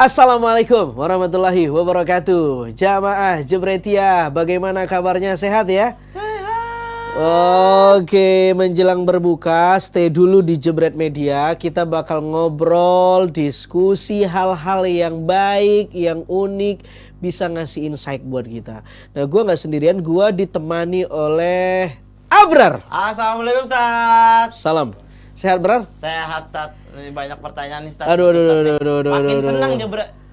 Assalamualaikum warahmatullahi wabarakatuh. Jamaah Jebretiyah, bagaimana kabarnya? Sehat ya? Sehat. Oke, menjelang berbuka, stay dulu di Jebret Media. Kita bakal ngobrol, diskusi hal-hal yang baik, yang unik, bisa ngasih insight buat kita. Nah, gue nggak sendirian, gue ditemani oleh Abrar. Assalamualaikum, Ustaz. Salam. Sehat, Brar? Sehat, Ustaz. Ini banyak pertanyaan nih, Ustaz. Aduh. Makin senang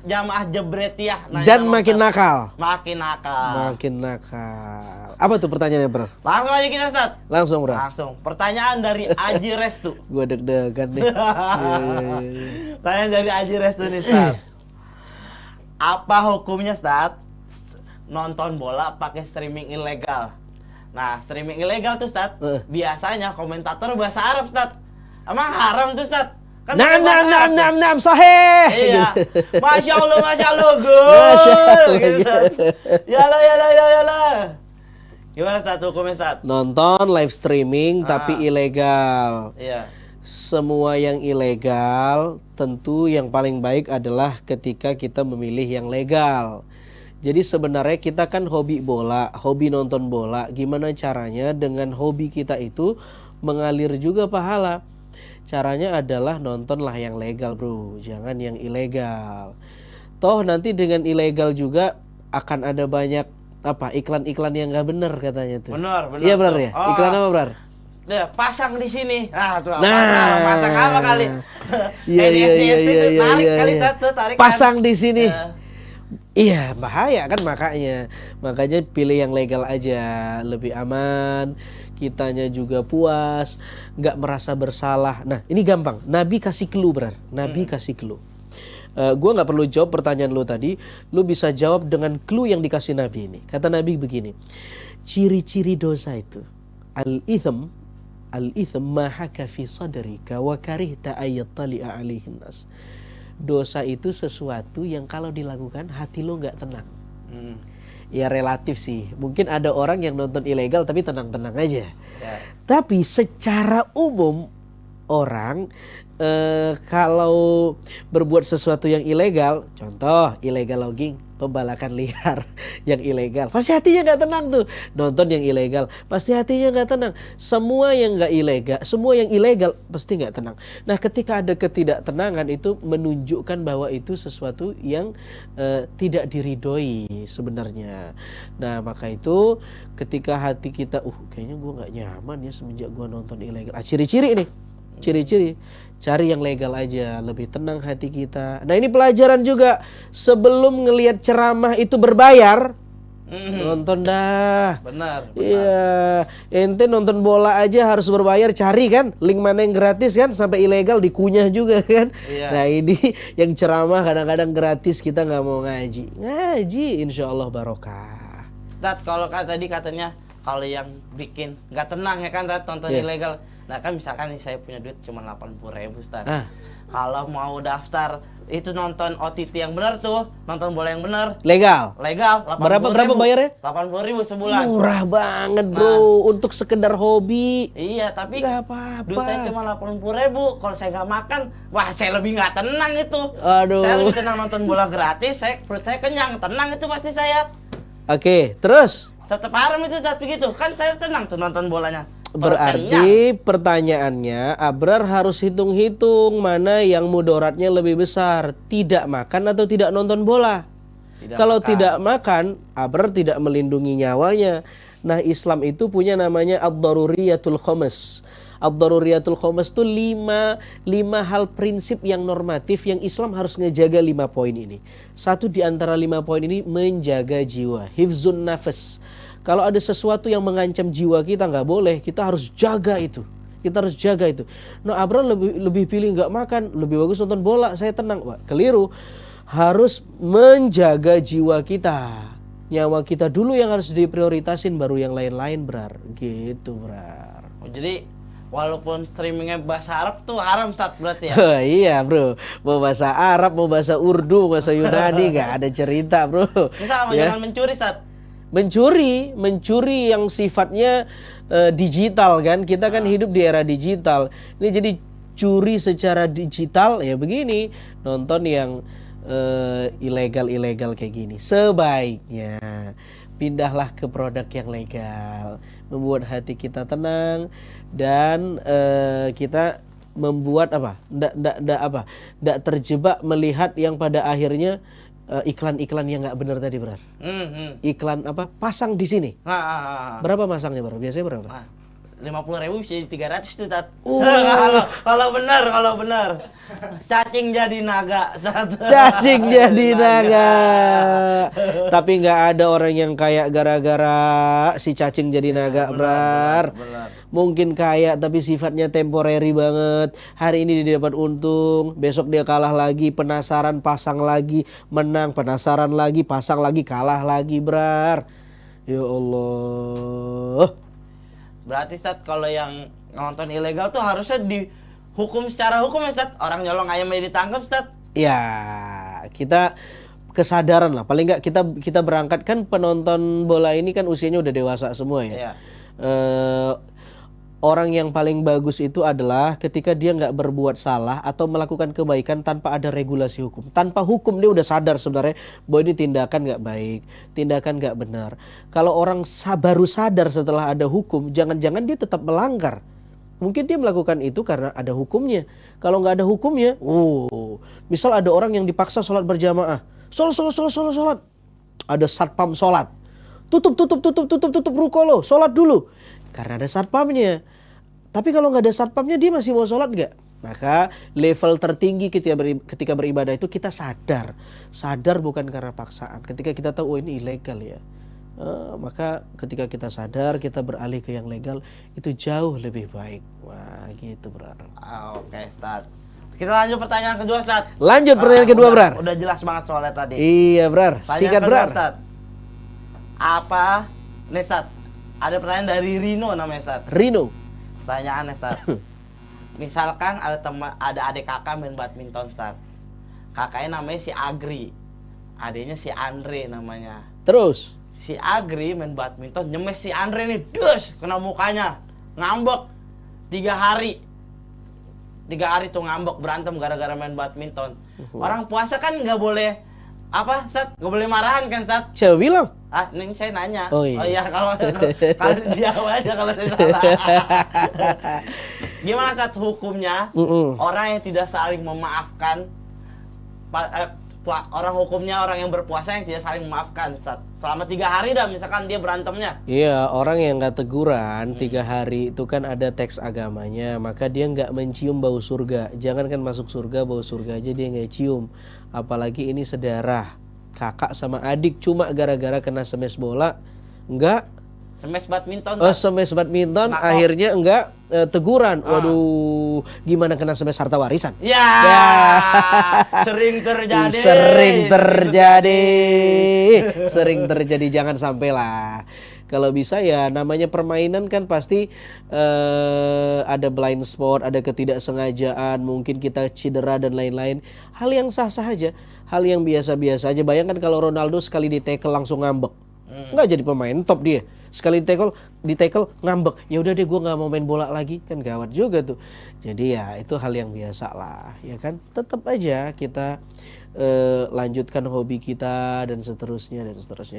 jamaah Jebretiyah. Dan makin nakal. Makin nakal. Makin nakal. Apa tuh pertanyaannya, Brar? Langsung aja kita, Ustaz. Langsung, Brar. Langsung. Pertanyaan dari Aji Restu. Gue deg-degan nih. Pertanyaan dari Aji Restu nih, Ustaz. Apa hukumnya, Ustaz, nonton bola pakai streaming ilegal? Nah, streaming ilegal tuh, Ustaz, biasanya komentator bahasa Arab, Ustaz. Emang haram tuh, Ustaz? Kan Nam, sahih. Iya. Masya Allah, gol. Gitu, Ustaz. Yalah. Gimana, Ustaz, hukumnya, Ustaz? Nonton live streaming tapi ilegal. Iya. Semua yang ilegal tentu yang paling baik adalah ketika kita memilih yang legal. Jadi sebenarnya kita kan hobi bola, hobi nonton bola. Gimana caranya dengan hobi kita itu mengalir juga pahala? Caranya adalah nontonlah yang legal, bro, jangan yang ilegal. Toh nanti dengan ilegal juga akan ada banyak iklan-iklan yang nggak benar katanya tuh. Benar. Iya, benar ya. Iklan apa, Brar? Nah, pasang di sini. Pasang apa kali? Iya. Pasang di sini. Iya, bahaya kan, makanya pilih yang legal aja, lebih aman, kitanya juga puas, nggak merasa bersalah. Nah, ini gampang. Nabi kasih clue, Brar. Nabi kasih clue. Gue nggak perlu jawab pertanyaan lu tadi, lu bisa jawab dengan clue yang dikasih Nabi ini. Kata Nabi begini, ciri-ciri dosa itu al-itham ma haka fi sadrika wa karihta ayattali'a alaihin nas. Dosa itu sesuatu yang kalau dilakukan hati lo nggak tenang. Ya relatif sih. Mungkin ada orang yang nonton ilegal tapi tenang-tenang aja. Ya. Tapi secara umum orang kalau berbuat sesuatu yang ilegal, contoh illegal logging, pembalakan liar yang ilegal, pasti hatinya nggak tenang tuh. Nonton yang ilegal, pasti hatinya nggak tenang. Semua yang ilegal pasti nggak tenang. Nah, ketika ada ketidaktenangan itu menunjukkan bahwa itu sesuatu yang tidak diridhoi sebenarnya. Nah, maka itu ketika hati kita, kayaknya gue nggak nyaman ya semenjak gue nonton ilegal. Ciri-ciri ini. Ciri-ciri, cari yang legal aja, lebih tenang hati kita. Nah, ini pelajaran juga, sebelum ngelihat ceramah itu berbayar, nonton dah. Benar. Iya, ente nonton bola aja harus berbayar, cari kan link mana yang gratis kan, sampai ilegal dikunyah juga kan. Iya. Nah, ini yang ceramah kadang-kadang gratis, kita nggak mau ngaji, insya Allah barokah. Kalau tadi katanya kalau yang bikin nggak tenang ya kan, nonton ilegal. Nah, kan misalkan nih saya punya duit cuma 80.000, Ustaz. Kalau mau daftar itu nonton OTT yang benar tuh, nonton bola yang benar. Legal. Berapa bayarnya? 80.000 sebulan. Murah banget, bro, untuk sekedar hobi. Iya, tapi nggak apa-apa. Duit saya cuma 80.000. Kalau saya nggak makan, saya lebih nggak tenang itu. Aduh. Saya lebih tenang nonton bola gratis. Perut saya kenyang, tenang itu pasti saya. Oke, terus? Tetap haram itu, Ustaz, begitu. Kan saya tenang tuh nonton bolanya. Berarti pertanyaannya, Abrar harus hitung-hitung mana yang mudaratnya lebih besar, tidak makan atau tidak nonton bola. Kalau tidak makan, Abrar tidak melindungi nyawanya. Nah, Islam itu punya namanya ad-daruriyatul khamas. Ad-daruriyatul khamas itu 5 hal prinsip yang normatif yang Islam harus ngejaga 5 poin ini. Satu di antara 5 poin ini menjaga jiwa, hifzun nafas. Kalau ada sesuatu yang mengancam jiwa kita, nggak boleh, kita harus jaga itu. Nah, Abrar lebih pilih nggak makan, lebih bagus nonton bola, saya tenang. Wah, keliru. Harus menjaga jiwa kita, nyawa kita dulu yang harus diprioritasin, baru yang lain-lain, Brar. Gitu, Brar. Jadi walaupun streamingnya bahasa Arab tuh haram, Ustaz, berarti ya? Iya, bro. Mau bahasa Arab, mau bahasa Urdu, bahasa Yunani, nggak ada cerita, bro. Misal jangan mencuri, Ustaz. Mencuri yang sifatnya digital kan, kita kan hidup di era digital. Ini jadi curi secara digital ya begini, nonton yang ilegal kayak gini. Sebaiknya pindahlah ke produk yang legal, membuat hati kita tenang dan kita membuat ndak terjebak melihat yang pada akhirnya iklan-iklan yang nggak benar tadi, Bro. Iklan pasang di sini. Berapa masangnya, Bro? Biasanya berapa? 50.000 bisa 300 tuh, Tat. Kalau benar. Cacing jadi naga. Cacing jadi naga. Tapi nggak ada orang yang kaya gara-gara si cacing jadi naga, Brar. Mungkin kaya tapi sifatnya temporary banget. Hari ini dia dapat untung, besok dia kalah lagi, penasaran pasang lagi, menang, penasaran lagi, pasang lagi, kalah lagi, Brar. Ya Allah. Berarti Stat, kalau yang nonton ilegal tuh harusnya dihukum secara hukum ya, Stat? Orang nyolong ayamnya ditangkap, Stat? Ya, kita kesadaran lah. Paling nggak kita berangkat kan, penonton bola ini kan usianya udah dewasa semua ya. Orang yang paling bagus itu adalah ketika dia nggak berbuat salah atau melakukan kebaikan tanpa ada regulasi hukum. Tanpa hukum dia udah sadar sebenarnya bahwa ini tindakan nggak baik, tindakan nggak benar. Kalau orang baru sadar setelah ada hukum, jangan-jangan dia tetap melanggar. Mungkin dia melakukan itu karena ada hukumnya. Kalau nggak ada hukumnya, misal ada orang yang dipaksa sholat berjamaah, sholat. Ada satpam sholat, tutup ruko lo, sholat dulu. Karena ada satpamnya. Tapi kalau nggak ada satpamnya, dia masih mau sholat nggak? Maka level tertinggi ketika beribadah itu kita sadar bukan karena paksaan. Ketika kita tahu ini ilegal ya, maka ketika kita sadar kita beralih ke yang legal, itu jauh lebih baik. Wah gitu, Bro. Oke, Ustaz. Kita lanjut pertanyaan kedua, Ustaz. Lanjut pertanyaan kedua, Bro. Udah jelas banget soalnya tadi. Iya, Bro. Sikat, Bro. Apa nih, Ustaz? Ada pertanyaan dari Rino namanya, Ustaz. Rino. Pertanyaannya, Ustaz. Misalkan ada adik kakak main badminton, Ustaz. Kakaknya namanya si Agri. Adiknya si Andre namanya. Terus si Agri main badminton, nyemes si Andre nih, dus, kena mukanya. Ngambek 3 hari. 3 hari tuh ngambek, berantem gara-gara main badminton. Orang puasa kan nggak boleh Sat? Nggak boleh marahan kan, Sat? Siapa bilang? Ini saya nanya. Oh iya, kalau dijawab aja kalau saya salah. Gimana, Sat, hukumnya orang yang tidak saling memaafkan? Orang yang berpuasa yang tidak saling memaafkan, Sat. Selama 3 hari dah, misalkan dia berantemnya. Iya, orang yang nggak teguran 3 hari itu kan ada teks agamanya, maka dia nggak mencium bau surga. Jangan kan masuk surga, bau surga aja dia nggak cium. Apalagi ini saudara, kakak sama adik, cuma gara-gara kena semes bola, enggak. Semes badminton. Semes badminton, akhirnya enggak teguran. Waduh, gimana kena semes harta warisan? Ya. Sering terjadi. Jangan sampai lah. Kalau bisa ya, namanya permainan kan pasti ada blind spot, ada ketidaksengajaan, mungkin kita cedera dan lain-lain. Hal yang sah-sah aja, hal yang biasa-biasa aja. Bayangkan kalau Ronaldo sekali di tackle langsung ngambek, nggak jadi pemain top dia. Sekali di tackle ngambek, ya udah deh gue nggak mau main bola lagi, kan gawat juga tuh. Jadi ya itu hal yang biasa lah, ya kan. Tetap aja kita lanjutkan hobi kita dan seterusnya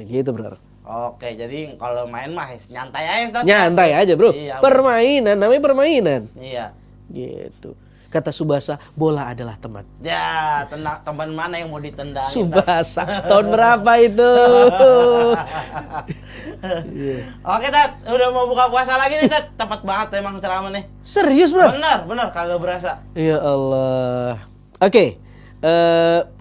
gitu, Bro. Oke, jadi kalau main mah nyantai aja, Ustaz. Nyantai aja, Bro. Iya, permainan, namanya permainan. Iya. Gitu. Kata Subasa, bola adalah teman. Ya, teman mana yang mau ditendang? Subasa, tahun berapa itu? Oke, Tat, udah mau buka puasa lagi nih, Tat. Tepat banget emang ceramah nih. Serius, Bro? Benar, kagak berasa. Ya Allah. Oke.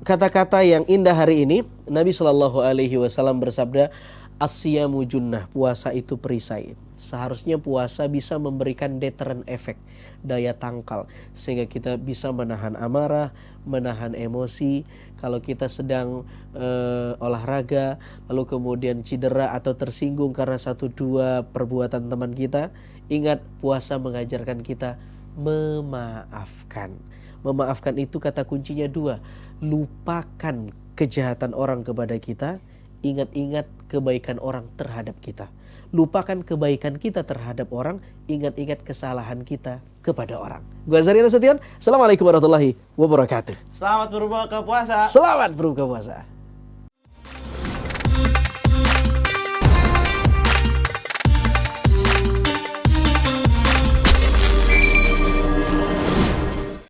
Kata-kata yang indah hari ini, Nabi Shallallahu Alaihi Wasallam bersabda, Asyamu junnah, puasa itu perisai. Seharusnya puasa bisa memberikan deterrent efek, daya tangkal, sehingga kita bisa menahan amarah, menahan emosi. Kalau kita sedang olahraga, lalu kemudian cedera atau tersinggung karena 1-2 perbuatan teman kita, ingat puasa mengajarkan kita memaafkan. Memaafkan itu kata kuncinya 2, lupakan kejahatan orang kepada kita, ingat-ingat kebaikan orang terhadap kita. Lupakan kebaikan kita terhadap orang, ingat-ingat kesalahan kita kepada orang. Gua Azhari Nasution, Assalamualaikum warahmatullahi wabarakatuh. Selamat berbuka puasa. Selamat berbuka puasa.